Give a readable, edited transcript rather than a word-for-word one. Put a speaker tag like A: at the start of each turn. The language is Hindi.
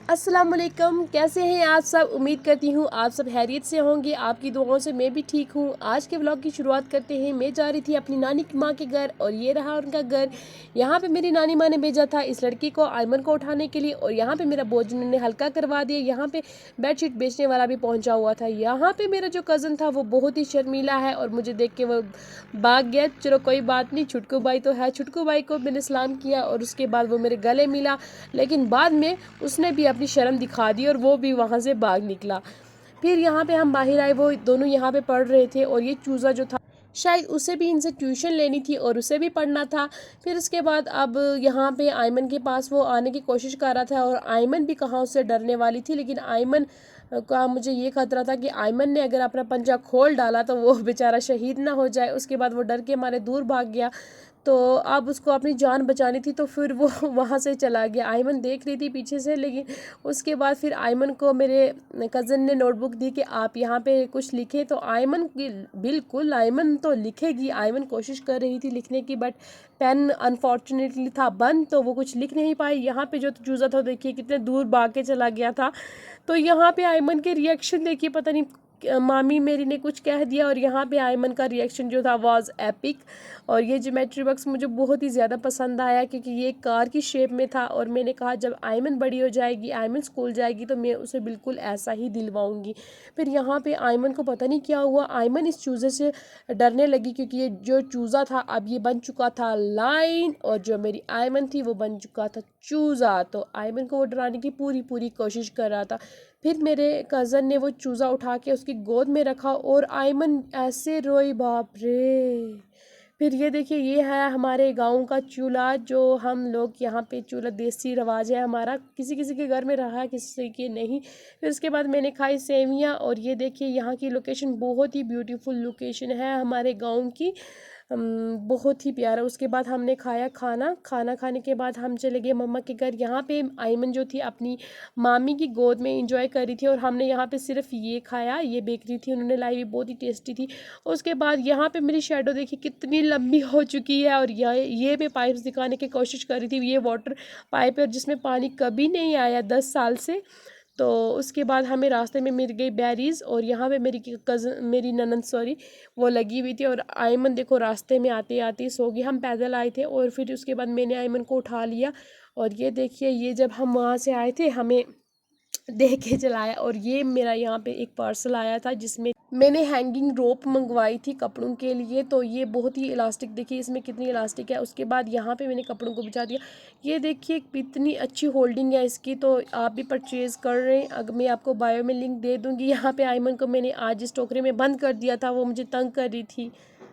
A: अस्सलाम वालेकुम, कैसे हैं आप सब। उम्मीद करती हूँ आप सब खैरियत से होंगे। आपकी दुआओं से मैं भी ठीक हूँ। आज के व्लॉग की शुरुआत करते हैं। मैं जा रही थी अपनी नानी की माँ के घर और ये रहा उनका घर। यहाँ पे मेरी नानी माँ ने भेजा था इस लड़की को आयमन को उठाने के लिए और यहाँ पे मेरा बोझ उन्होंने हल्का करवा दिया। यहाँ पे बेडशीट बेचने वाला भी पहुँचा हुआ था। यहाँ पे मेरा जो कज़न था वो बहुत ही शर्मीला है और मुझे देख के वो भाग गया। चलो कोई बात नहीं, छुटकू भाई तो है। छुटकू भाई को मैंने सलाम किया और उसके बाद वो मेरे गले मिला, लेकिन बाद में उसने भी अपनी शर्म दिखा दी और वो भी वहाँ से भाग निकला। फिर यहाँ पे हम बाहर आए, वो दोनों यहाँ पे पढ़ रहे थे और ये चूज़ा जो था शायद उसे भी इनसे ट्यूशन लेनी थी और उसे भी पढ़ना था। फिर उसके बाद अब यहाँ पे आयमन के पास वो आने की कोशिश कर रहा था और आयमन भी कहाँ उससे डरने वाली थी, लेकिन आयमन का मुझे ये खतरा था कि आयमन ने अगर अपना पंजा खोल डाला तो वो बेचारा शहीद ना हो जाए। उसके बाद वो डर के मारे दूर भाग गया। तो अब उसको अपनी जान बचानी थी तो फिर वो वहाँ से चला गया। आयमन देख रही थी पीछे से, लेकिन उसके बाद फिर आयमन को मेरे कज़न ने नोटबुक दी कि आप यहाँ पे कुछ लिखें। तो आयमन की बिल्कुल आयमन तो लिखेगी, आयमन कोशिश कर रही थी लिखने की, बट पेन अनफॉर्चुनेटली था बंद तो वो कुछ लिख नहीं पाई। यहाँ पे जो चूज़ा था देखिए कितने दूर भाग के चला गया था। तो यहाँ पे आयमन के रिएक्शन देखिए, पता नहीं मामी मेरी ने कुछ कह दिया और यहाँ पे आयमन का रिएक्शन जो था वाज एपिक। और ये ज्योमेट्री बॉक्स मुझे बहुत ही ज़्यादा पसंद आया क्योंकि ये कार की शेप में था और मैंने कहा जब आयमन बड़ी हो जाएगी, आयमन स्कूल जाएगी तो मैं उसे बिल्कुल ऐसा ही दिलवाऊंगी। फिर यहाँ पे आयमन को पता नहीं क्या हुआ, आयमन इस चूज़े से डरने लगी क्योंकि ये जो चूज़ा था अब ये बन चुका था लाइन और जो मेरी आयमन थी वो बन चुका था चूज़ा। तो आयमन को वो डराने की पूरी पूरी कोशिश कर रहा था। फिर मेरे कज़न ने वो चूज़ा उठा के उसकी गोद में रखा और आयमन ऐसे रोई, बाप रे। फिर ये देखिए, ये है हमारे गांव का चूल्हा जो हम लोग यहाँ पे चूल्हा देसी रवाज है हमारा, किसी किसी के घर में रहा है किसी के नहीं। फिर उसके बाद मैंने खाई सेवियाँ और ये देखिए यहाँ की लोकेशन बहुत ही ब्यूटीफुल लोकेशन है हमारे गांव की। बहुत ही प्यारा। उसके बाद हमने खाया खाना, खाना खाने के बाद हम चले गए मम्मा के घर। यहाँ पे आयमन जो थी अपनी मामी की गोद में इंजॉय कर रही थी और हमने यहाँ पे सिर्फ ये खाया, ये बेकरी थी उन्होंने लाई हुई, बहुत ही टेस्टी थी। उसके बाद यहाँ पे मेरी शेडो देखी कितनी लंबी हो चुकी है और ये मैं पाइप्स दिखाने की कोशिश कर रही थी। ये वाटर पाइप है जिसमें पानी कभी नहीं आया 10 साल से। तो उसके बाद हमें रास्ते में मिल गई बेरीज़ और यहाँ पे मेरी कज़न, मेरी ननद सॉरी, वो लगी हुई थी और आयमन देखो रास्ते में आते आते सो गई। हम पैदल आए थे और फिर उसके बाद मैंने आयमन को उठा लिया और ये देखिए, ये जब हम वहाँ से आए थे हमें देख के चलाया। और ये मेरा यहाँ पे एक पार्सल आया था जिसमें मैंने हैंगिंग रोप मंगवाई थी कपड़ों के लिए। तो ये बहुत ही इलास्टिक, देखिए इसमें कितनी इलास्टिक है। उसके बाद यहाँ पे मैंने कपड़ों को बिछा दिया। ये देखिए कितनी अच्छी होल्डिंग है इसकी, तो आप भी परचेज़ कर रहे हैं, अगर मैं आपको बायो में लिंक दे दूँगी। यहाँ पे आयमन को मैंने आज इस टोकरे में बंद कर दिया था, वो मुझे तंग कर रही थी।